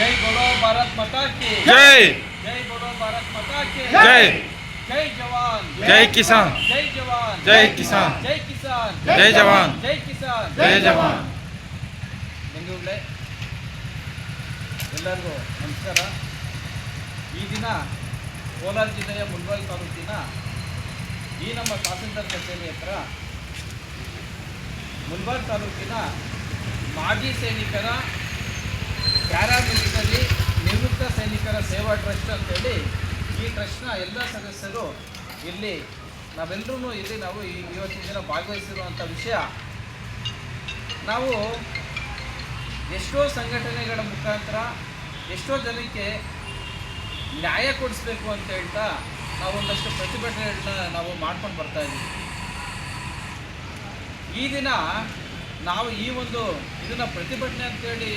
जय बोलो भारत माता की जय। जय बोलो भारत माता की जय। जय जवान जय किसान। जय जवान जय किसान। जय किसान जय जवान। जय किसान जय जवान। ಬೆಂಗಳೂರೇ ಎಲ್ಲರಿಗೂ ನಮಸ್ಕಾರ. ಈ ದಿನ ಕೋಲಾರ ಜಿಲ್ಲೆಯ ಮುಳಬಾಗಿಲು ತಾಲೂಕಿನ ಈ ನಮ್ಮ ತಹಸೀಲ್ದಾರ್ ಕಚೇರಿ ಹತ್ರ ಮುಳಬಾಗಿಲು ತಾಲೂಕಿನ ಮಾಜಿ ಸೈನಿಕರ ಪ್ಯಾರಾಮಿಲಿಟರಿ ನಿವೃತ್ತ ಸೈನಿಕರ ಸೇವಾ ಟ್ರಸ್ಟ್ ಅಂತೇಳಿ ಈ ಟ್ರಸ್ಟ್ನ ಎಲ್ಲ ಸದಸ್ಯರು ಇಲ್ಲಿ ನಾವೆಲ್ಲರೂ ಇಲ್ಲಿ ನಾವು ಇವತ್ತಿನ ದಿನ ಭಾಗವಹಿಸಿರುವಂಥ ವಿಷಯ, ನಾವು ಎಷ್ಟೋ ಸಂಘಟನೆಗಳ ಮುಖಾಂತರ ಎಷ್ಟೋ ಜನಕ್ಕೆ ನ್ಯಾಯ ಕೊಡಿಸ್ಬೇಕು ಅಂತ ಹೇಳ್ತಾ ನಾವು ಒಂದಷ್ಟು ಪ್ರತಿಭಟನೆಗಳನ್ನ ನಾವು ಮಾಡ್ಕೊಂಡು ಬರ್ತಾ ಇದ್ದೀವಿ. ಈ ದಿನ ನಾವು ಈ ಒಂದು ಇದನ್ನು ಪ್ರತಿಭಟನೆ ಅಂತೇಳಿ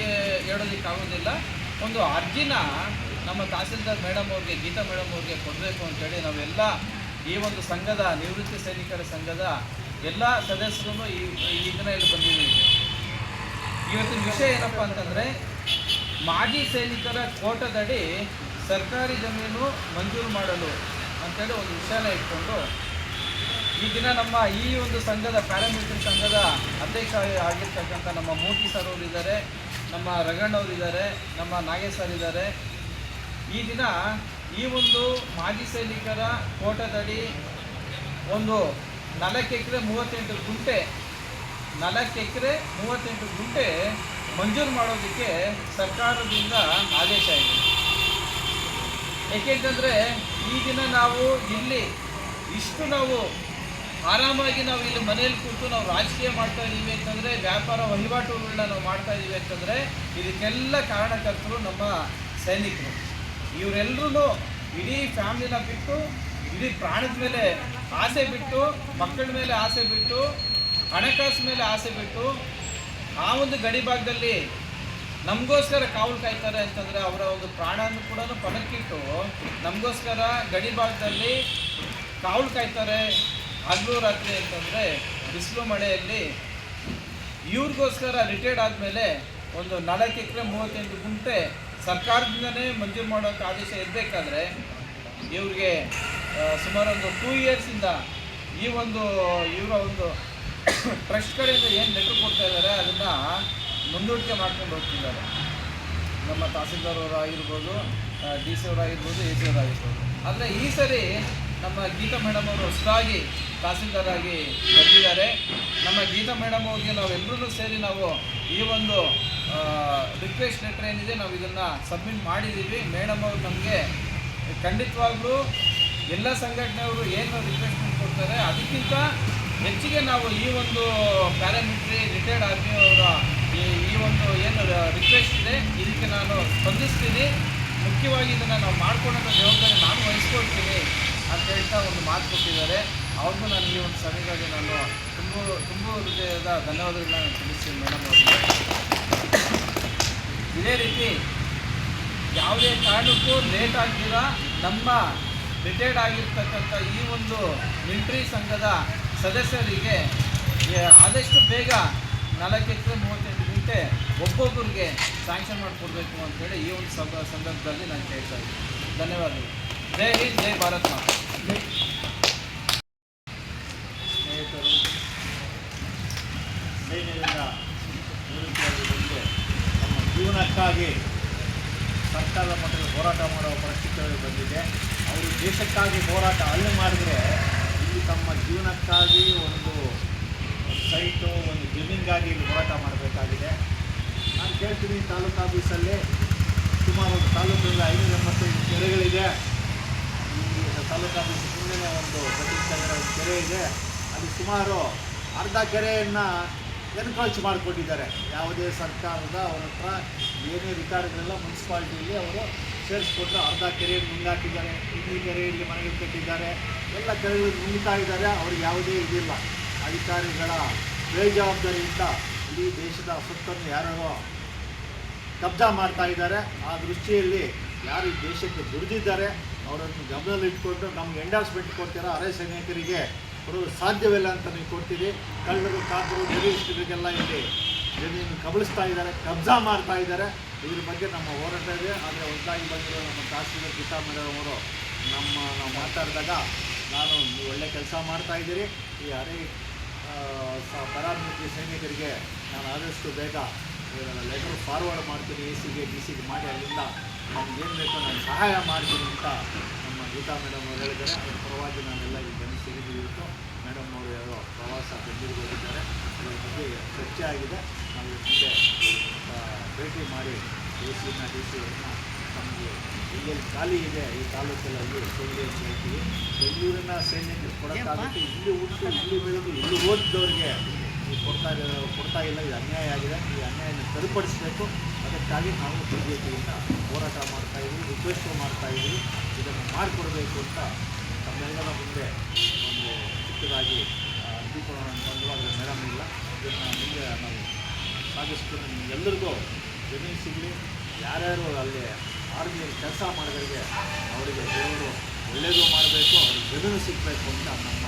ಹೇಳೋದಕ್ಕಾಗೋದಿಲ್ಲ, ಒಂದು ಅರ್ಜಿನ ನಮ್ಮ ತಹಸೀಲ್ದಾರ್ ಮೇಡಮ್ ಅವ್ರಿಗೆ, ಗೀತಾ ಮೇಡಮ್ ಅವ್ರಿಗೆ ಕೊಡಬೇಕು ಅಂತೇಳಿ ನಾವೆಲ್ಲ ಈ ಒಂದು ಸಂಘದ ನಿವೃತ್ತಿ ಸೈನಿಕರ ಸಂಘದ ಎಲ್ಲ ಸದಸ್ಯರು ಈ ದಿನ ಇಲ್ಲಿ ಬಂದಿದ್ದೀವಿ. ಇವತ್ತಿನ ವಿಷಯ ಏನಪ್ಪ ಅಂತಂದರೆ, ಮಾಜಿ ಸೈನಿಕರ ಕೋಟದಡಿ ಸರ್ಕಾರಿ ಜಮೀನು ಮಂಜೂರು ಮಾಡಲು ಅಂತೇಳಿ ಒಂದು ವಿಷಯನ ಇಟ್ಕೊಂಡು ಈ ದಿನ ನಮ್ಮ ಈ ಒಂದು ಸಂಘದ ಪ್ಯಾರಾಮಿಲಿಟರಿ ಸಂಘದ ಅಧ್ಯಕ್ಷ ಆಗಿರ್ತಕ್ಕಂಥ ನಮ್ಮ ಮೂರ್ತಿ ಸರ್ ಅವರು ಇದ್ದಾರೆ, ನಮ್ಮ ರಗಣ್ಣವ್ರು ಇದ್ದಾರೆ, ನಮ್ಮ ನಾಗೇಶ್ ಸರ್ ಇದ್ದಾರೆ. ಈ ದಿನ ಈ ಒಂದು ಮಾಜಿ ಸೈನಿಕರ ಕೋಟದಡಿ ಒಂದು 4 ಎಕರೆ 38 ಗುಂಟೆ 4 ಎಕರೆ 38 ಗುಂಟೆ ಮಂಜೂರು ಮಾಡೋದಕ್ಕೆ ಸರ್ಕಾರದಿಂದ ಆದೇಶ ಇದೆ. ಏಕೆಂತಂದರೆ ಈ ದಿನ ನಾವು ಇಲ್ಲಿ ಇಷ್ಟು ನಾವು ಆರಾಮಾಗಿ ನಾವು ಇಲ್ಲಿ ಮನೆಯಲ್ಲಿ ಕೂತು ನಾವು ರಾಜಕೀಯ ಮಾಡ್ತಾ ಇದ್ದೀವಿ ಅಂತಂದರೆ, ವ್ಯಾಪಾರ ವಹಿವಾಟುಗಳನ್ನ ನಾವು ಮಾಡ್ತಾ ಇದ್ದೀವಿ ಅಂತಂದರೆ ಇದಕ್ಕೆಲ್ಲ ಕಾರಣಕರ್ತರು ನಮ್ಮ ಸೈನಿಕರು. ಇವರೆಲ್ಲರೂ ಇಡೀ ಫ್ಯಾಮಿಲಿನ ಬಿಟ್ಟು, ಇಡೀ ಪ್ರಾಣದ ಮೇಲೆ ಆಸೆ ಬಿಟ್ಟು, ಮಕ್ಕಳ ಮೇಲೆ ಆಸೆ ಬಿಟ್ಟು, ಹಣಕಾಸು ಮೇಲೆ ಆಸೆ ಬಿಟ್ಟು ಆ ಒಂದು ಗಡಿ ಭಾಗದಲ್ಲಿ ನಮಗೋಸ್ಕರ ಕಾವಲು ಕಾಯ್ತಾರೆ ಅಂತಂದರೆ ಅವರ ಒಂದು ಪ್ರಾಣವನ್ನು ಕೂಡ ಪಣಕ್ಕಿಟ್ಟು ನಮಗೋಸ್ಕರ ಗಡಿ ಭಾಗದಲ್ಲಿ ಕಾವಲು ಕಾಯ್ತಾರೆ ಹಗಲು ರಾತ್ರಿ ಅಂತಂದರೆ ಬಿಸಿಲು ಮಳೆಯಲ್ಲಿ. ಇವ್ರಿಗೋಸ್ಕರ ರಿಟೈರ್ಡ್ ಆದಮೇಲೆ ಒಂದು 4 ಎಕರೆ 38 ಗುಂಟೆ ಸರ್ಕಾರದಿಂದನೇ ಮಂಜೂರು ಮಾಡೋಂಥ ಆದೇಶ ಇರಬೇಕಾದ್ರೆ ಇವ್ರಿಗೆ ಸುಮಾರು ಒಂದು 2 ಇಯರ್ಸಿಂದ ಈ ಒಂದು ಇವರ ಒಂದು ಟ್ರಸ್ಟ್ ಕಡೆಯಿಂದ ಏನು ಲೆಟ್ರ್ ಕೊಡ್ತಾ ಇದ್ದಾರೆ ಅದನ್ನು ಮುಂದೂಡಿಕೆ ಮಾಡ್ಕೊಂಡು ಹೋಗ್ತಿದ್ದಾರೆ. ನಮ್ಮ ತಹಸೀಲ್ದಾರ್ ಅವರು ಆಗಿರ್ಬೋದು, ಡಿ ಸಿ ಅವರಾಗಿರ್ಬೋದು, ಎ ಸಿ ಅವರಾಗಿರ್ಬೋದು. ಆದರೆ ಈ ಸರಿ ನಮ್ಮ ಗೀತಾ ಮೇಡಮ್ ಅವರು ಹೊಸದಾಗಿ ತಹಸೀಲ್ದಾರ್ ಆಗಿ ಬಂದಿದ್ದಾರೆ. ನಮ್ಮ ಗೀತಾ ಮೇಡಮ್ ಅವ್ರಿಗೆ ನಾವೆಲ್ಲರೂ ಸೇರಿ ನಾವು ಈ ಒಂದು ರಿಕ್ವೆಸ್ಟ್ ಲೆಟ್ರ್ ಏನಿದೆ ನಾವು ಇದನ್ನು ಸಬ್ಮಿಟ್ ಮಾಡಿದ್ದೀವಿ. ಮೇಡಮ್ ಅವರು ನಮಗೆ ಖಂಡಿತವಾಗ್ಲೂ ಎಲ್ಲ ಸಂಘಟನೆಯವರು ಏನು ರಿಕ್ವೆಸ್ಟ್ಮೆಂಟ್ ಕೊಡ್ತಾರೆ ಅದಕ್ಕಿಂತ ಹೆಚ್ಚಿಗೆ ನಾವು ಈ ಒಂದು ಪ್ಯಾರಾಮಿಲಿಟರಿ ರಿಟೈರ್ಡ್ ಆರ್ಮಿ ಅವರ ಈ ಒಂದು ಏನು ರಿಕ್ವೆಸ್ಟ್ ಇದೆ ಇದಕ್ಕೆ ನಾನು ಸ್ಪಂದಿಸ್ತೀನಿ. ಮುಖ್ಯವಾಗಿ ಇದನ್ನು ನಾವು ಮಾಡ್ಕೊಳ್ಳೋ ಜವಾಬ್ದಾರಿ ನಾನು ವಹಿಸ್ಕೊಳ್ತೀನಿ ಅಂತ ಹೇಳ್ತಾ ಒಂದು ಮಾತು ಕೊಟ್ಟಿದ್ದಾರೆ. ಅವ್ರಿಗೂ ನಾನು ಈ ಒಂದು ಸಭೆಗಾಗಿ ನಾನು ತುಂಬ ಹೃದಯದ ಧನ್ಯವಾದಗಳನ್ನ ನಾನು ತಿಳಿಸ್ತೀನಿ ಮೇಡಮ್ ಅವರಿಗೆ. ಇದೇ ರೀತಿ ಯಾವುದೇ ಕಾರಣಕ್ಕೂ ಲೇಟ್ ಆಗ್ದಿರ ನಮ್ಮ ರಿಟೈರ್ಡ್ ಆಗಿರ್ತಕ್ಕಂಥ ಈ ಒಂದು ಮಿಲಿಟರಿ ಸಂಘದ ಸದಸ್ಯರಿಗೆ ಆದಷ್ಟು ಬೇಗ 4 ಎಕರೆ 38 ಗುಂಟೆ ಒಬ್ಬೊಬ್ಬರಿಗೆ ಸ್ಯಾಂಕ್ಷನ್ ಮಾಡಿಕೊಡ್ಬೇಕು ಅಂತೇಳಿ ಈ ಒಂದು ಸಂದರ್ಭದಲ್ಲಿ ನಾನು ಕೇಳ್ತಾ ಇದ್ದೀನಿ. ಧನ್ಯವಾದಗಳು. ಜೈ ಹಿಂದ್, ಜೈ ಭಾರತ್ ಮಾತಾ. ಸ್ನೇಹಿತರು, ಸೈನ್ಯದಿಂದ ನಿವೃತ್ತಿಯಾಗಿ ಬಂದು ನಮ್ಮ ಜೀವನಕ್ಕಾಗಿ ಸರ್ಕಾರದ ಮಟ್ಟದಲ್ಲಿ ಹೋರಾಟ ಮಾಡುವ ಪರಿಸ್ಥಿತಿಯಲ್ಲಿ ಬಂದಿದೆ. ಅವರು ದೇಶಕ್ಕಾಗಿ ಹೋರಾಟ ಅಲ್ಲಿ ಮಾಡಿದ್ರೆ ಇಲ್ಲಿ ತಮ್ಮ ಜೀವನಕ್ಕಾಗಿ ಒಂದು ಸೈಟು, ಒಂದು ಜಮೀನಿಗಾಗಿ ಇಲ್ಲಿ ಹೋರಾಟ ಮಾಡಬೇಕಾಗಿದೆ. ನಾನು ಕೇಳ್ತೀನಿ, ತಾಲೂಕು ಆಫೀಸಲ್ಲಿ ಸುಮಾರು ಒಂದು ತಾಲೂಕಿನಲ್ಲಿ 585 ಕೆರೆಗಳಿದೆ. ಈ ತಾಲೂಕು ಆಫೀಸ್ ಮುಂದೆ ಒಂದು ಪ್ರತಿಷ್ಠಾನ ಕೆರೆ ಇದೆ. ಅಲ್ಲಿ ಸುಮಾರು ಅರ್ಧ ಕೆರೆಯನ್ನು ಎನ್ಕ್ರೋಚ್ ಮಾಡಿಕೊಟ್ಟಿದ್ದಾರೆ. ಯಾವುದೇ ಸರ್ಕಾರದ ಅವ್ರ ಹತ್ರ ಏನೇ ರಿಕಾರ್ಡ್ಗಳೆಲ್ಲ ಮುನ್ಸಿಪಾಲ್ಟಿಯಲ್ಲಿ ಅವರು ಸೇರಿಸ್ಕೊಟ್ರೆ ಅರ್ಧ ಕೆರೆಯನ್ನು ನುಂಗಾಕಿದ್ದಾರೆ. ಇನ್ನೂ ಕೆರೆಯಲ್ಲಿ ಮನೆಗಳು ಕಟ್ಟಿದ್ದಾರೆ. ಎಲ್ಲ ಕೆರೆಗಳು ನುಂಗ್ತಾ ಇದ್ದಾರೆ. ಅವ್ರಿಗೆ ಯಾವುದೇ ಇದಿಲ್ಲ. ಅಧಿಕಾರಿಗಳ ಬೇಜವಾಬ್ದಾರಿಯಿಂದ ಇಡೀ ದೇಶದ ಸ್ವತ್ತನ್ನು ಯಾರೋ ಕಬ್ಜಾ ಮಾಡ್ತಾ ಇದ್ದಾರೆ. ಆ ದೃಷ್ಟಿಯಲ್ಲಿ ಯಾರು ಈ ದೇಶಕ್ಕೆ ದುಡಿದಿದ್ದಾರೆ ಅವರನ್ನು ಗಮನದಲ್ಲಿಟ್ಕೊಂಡು ನಮ್ಗೆ ಎಂಡಾರ್ಸ್ಮೆಂಟ್ ಕೊಡ್ತೀರಾ, ಅರೆ ಸೈನಿಕರಿಗೆ ಕೊಡೋದು ಸಾಧ್ಯವಿಲ್ಲ ಅಂತ ನೀವು ಕೊಡ್ತೀರಿ. ಕಳ್ಳರು, ಕಾಕರು, ಟೆರರಿಸ್ಟ್ಗಳಿಗೆಲ್ಲ ಇಲ್ಲಿ ಜಮೀನು ಕಬಳಿಸ್ತಾ ಇದ್ದಾರೆ, ಕಬ್ಜಾ ಮಾಡ್ತಾ ಇದ್ದಾರೆ. ಇದ್ರ ಬಗ್ಗೆ ನಮ್ಮ ಹೋರಾಟ ಇದೆ. ಆದರೆ ಹೊಸದಾಗಿ ಬಂದಿರೋ ನಮ್ಮ ತಹಸೀಲ್ದಾರ್ ಗೀತಾ ಮೇಡಮ್ ಅವರು ನಾವು ಮಾತಾಡಿದಾಗ ನೀವು ಒಳ್ಳೆ ಕೆಲಸ ಮಾಡ್ತಾಯಿದ್ದೀರಿ, ಈ ಪ್ಯಾರಾಮಿಲಿಟರಿ ಸೈನಿಕರಿಗೆ ನಾನು ಆದಷ್ಟು ಬೇಗ ಲೆಟರ್ ಫಾರ್ವರ್ಡ್ ಮಾಡ್ತೀನಿ, AC ಗೆ DC ಗೆ ಮಾಡಿ, ಅಲ್ಲಿಂದ ನಮಗೇನು ಬೇಕೋ ನಾನು ಸಹಾಯ ಮಾಡ್ತೀನಿ ಅಂತ ನಮ್ಮ ಗೀತಾ ಮೇಡಮ್ ಅವರು ಹೇಳಿದ್ದಾರೆ. ಅದರ ಪರವಾಗಿ ನಾನೆಲ್ಲ ಇಲ್ಲಿ ಬಂದು ಸೇರಿದ್ದು. ಮೇಡಮ್ ಅವರು ಯಾರೋ ಪ್ರವಾಸ ಬೆಂಗಳೂರಿಗೆ ಹೋಗಿದ್ದಾರೆ, ಅದರ ಬಗ್ಗೆ ಚರ್ಚೆ ಆಗಿದೆ. ನಾವು ಮುಂದೆ ಭೇಟಿ ಮಾಡಿ AC-ನ DC ಅವ್ರನ್ನ ನಮಗೆ ಎಲ್ಲೆಲ್ಲಿ ಖಾಲಿ ಇದೆ ಈ ತಾಲೂಕಲ್ಲಿ ಸೈನ್ಯ ಅಂತ ಹೇಳ್ತೀವಿ. ಬೆಂಗಳೂರಿನ ಸೈನ್ಯಕ್ಕೆ ಕೊಡೋಕ್ಕಾಗುತ್ತೆ, ಇಲ್ಲಿ ಹುಟ್ಟು ಇಲ್ಲಿ ಬೆಳೆದು ಇಲ್ಲಿ ಓದಿದವ್ರಿಗೆ ಕೊಡ್ತಾ ಇಲ್ಲ. ಇದು ಅನ್ಯಾಯ ಆಗಿದೆ. ಈ ಅನ್ಯಾಯನ ಸರಿಪಡಿಸಬೇಕು. ಅದಕ್ಕಾಗಿ ನಾವು BJP-ಯಿಂದ ಹೋರಾಟ ಮಾಡ್ತಾಯಿದ್ದೀವಿ, ರಿಕ್ವೆಸ್ಟ್ ಮಾಡ್ತಾಯಿದ್ದೀವಿ. ಇದನ್ನು ಮಾಡಿಕೊಡ್ಬೇಕು ಅಂತ ನಮ್ಮೆಲ್ಲರ ಮುಂದೆ ಒಂದು ಚಿಕ್ಕದಾಗಿ ಅಂತಿಕೊಳ್ಳೋಣ ಅಂತಂದು ಅದರ ಮೇಡಮ್ ಇಲ್ಲ. ಇದನ್ನು ಮುಂದೆ ನಾವು ಸಾಗಿಸ್ಕೊಂಡು ನಿಮಗೆಲ್ಲರಿಗೂ ಜಮೀನು ಸಿಗಲಿ. ಯಾರ್ಯಾರು ಅಲ್ಲಿ ಆರ್ಮಿಯಲ್ಲಿ ಕೆಲಸ ಮಾಡಿದವರಿಗೆ ಅವರಿಗೆ ದೇವರು ಒಳ್ಳೆಯದು ಮಾಡಬೇಕು, ಅವ್ರಿಗೆ ಜಮೀನು ಸಿಗಬೇಕು ಅಂತ ನಮ್ಮ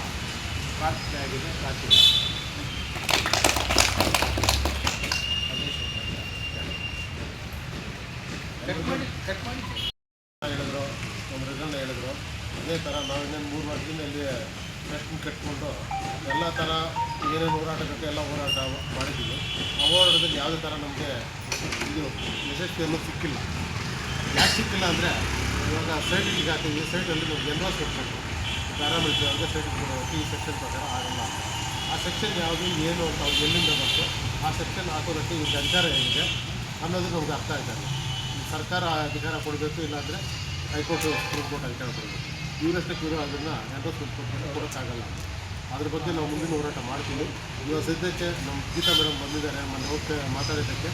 ಪ್ರಾರ್ಥನೆ ಆಗಿದೆ. ಪ್ರಾರ್ಥನೆ ಹೇಳಿದ್ರು, ನಮ್ಮ ರಿಸಲ್ಟ್ ಹೇಳಿದ್ರು. ಅದೇ ಥರ ನಾವು ಇನ್ನೇನು 3 ವರ್ಷದಿಂದ ಇಲ್ಲಿ ಪ್ರಶ್ನೆ ಕಟ್ಕೊಂಡು ಎಲ್ಲ ಥರ ಏನೇನು ಹೋರಾಟಕ್ಕೆ ಎಲ್ಲ ಹೋರಾಟ ಮಾಡಿದ್ದೀವಿ. ಆ ಹೋರಾಟದಲ್ಲಿ ಯಾವುದೇ ಥರ ನಮಗೆ ಇದು ಯಶಸ್ವಿಯನ್ನು ಸಿಕ್ಕಿಲ್ಲ. ಯಾಕೆ ಸಿಕ್ಕಿಲ್ಲ ಅಂದರೆ ಇವಾಗ ಸೈಟಿಗೆ ಹಾಕಿದ್ವಿ, ಸೈಟಲ್ಲಿ ನಮ್ಗೆ ಎನ್ರೋಸ್ ಕೊಡಬೇಕು, ಪ್ಯಾರಾಮಿಲಿಟರಿ ಅಂದರೆ ಸೈಟ್ T ಸೆಕ್ಷನ್ ಪ್ರಕಾರ ಆಗಲ್ಲ. ಆ ಸೆಕ್ಷನ್ ಯಾವುದು ಏನು ಅಂತ ಅವ್ರು ಎಲ್ಲಿಂದ ಬಂತು, ಆ ಸೆಕ್ಷನ್ ಹಾಕೋದಕ್ಕೆ ಇವ್ರಿಗೆ ಅಧಿಕಾರ ಏನಿದೆ ಅನ್ನೋದು ನಮ್ಗೆ ಅರ್ಥ ಆಯ್ತಲ್ಲ. ಸರ್ಕಾರ ಅಧಿಕಾರ ಕೊಡಬೇಕು, ಇಲ್ಲಾಂದರೆ ಹೈಕೋರ್ಟು ಸುಪ್ರೀಂ ಕೋರ್ಟ್ ಅಧಿಕಾರ ಕೊಡಬೇಕು. ಇವರಷ್ಟಕ್ಕೆ ಇವರು ಅದನ್ನು ಎನ್ರೋಸ್ಮೆಂಟ್ ಕೊಡೋಕ್ಕಾಗಲ್ಲ. ಅದ್ರ ಬಗ್ಗೆ ನಾವು ಮುಂದಿನ ಹೋರಾಟ ಮಾಡ್ತೀವಿ. ಇವಾಗ ಸದ್ಯಕ್ಕೆ ನಮ್ಮ ಗೀತಾ ಮೇಡಮ್ ಬಂದಿದ್ದಾರೆ, ಮೊನ್ನೆ ಹೋಗಿ ಮಾತಾಡೋದಕ್ಕೆ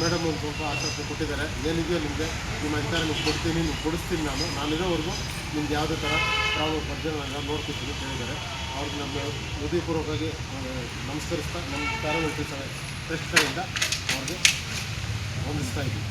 ಮೇಡಮ್ ಒಂದು ಸ್ವಲ್ಪ ಆಶ್ವಾಸನೆ ಕೊಟ್ಟಿದ್ದಾರೆ. ಏನಿದೆಯೋ ನಿಮಗೆ ನಿಮ್ಮ ಅಧಿಕಾರ ನೀವು ಕೊಡ್ತೀನಿ, ನೀವು ಕೊಡಿಸ್ತೀನಿ, ನಾನಿರೋವರೆಗೂ ನಿಮ್ಗೆ ಯಾವುದೇ ಥರ ಪ್ರಾಬ್ಲಮ್ ಬರ್ತೀನಿ ನಾನು ನೋಡ್ಕೊತೀನಿ ಅಂತ ಹೇಳಿದ್ದಾರೆ. ಅವ್ರಿಗೆ ನಮ್ಮ ಹೃದಯಪೂರ್ವಕವಾಗಿ ನಮಸ್ಕರಿಸ್ತಾ ನಮ್ಮ ಪ್ಯಾರಾಮಿಲಿಟರಿ ಟ್ರಸ್ಟ್ ಕಡೆಯಿಂದ ಅವ್ರಿಗೆ ವಂದಿಸ್ತಾ ಇದ್ದೀವಿ.